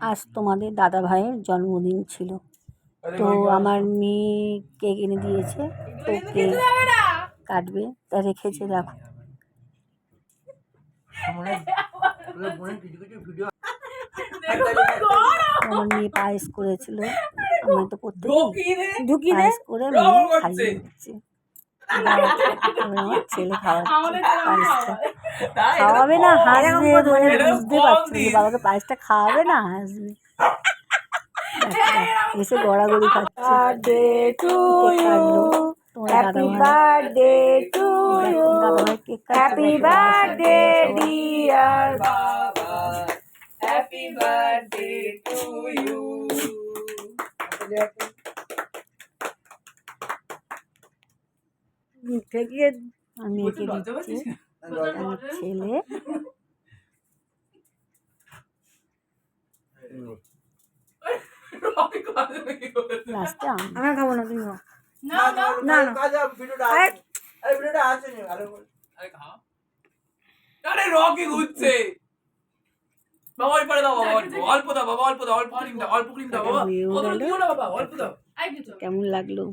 আজ তোমাদের দাদা ভাইয়ের জন্মদিন ছিল, তো আমার মেয়ে কেক এনে দিয়েছে, তো কেক কাটবে, তা রেখেছে। দেখো আমার মেয়ে পায়েস করেছিল, আমি তো প্রত্যেকদিন পায়েস করে মেয়ে খাইয়ে দিচ্ছে। আমার ছেলে খাওয়াচ্ছে পায়েসটা, খাওয়াবে না হাসবে, মানে বুঝতে পারছি যে বাবাকে পায়েসটা খাওয়াবে না হাসবে। এসে গড়াগড়ি খাচ্ছে। তোমার দাদা ভাই কেক থেকে আমি এঁকে দিচ্ছি আমার ছেলে। লাস্টে আমি খাবো না, তুমি রকি ঘুরছে। বাবা ওই পারে দাও, অল্প দাও বাবা, অল্প দাও, অল্প ক্রিম দাও, অল্প ক্রিম দাও বাবা, অল্প দাও বাবা, অল্প দাও। কেমন লাগলো?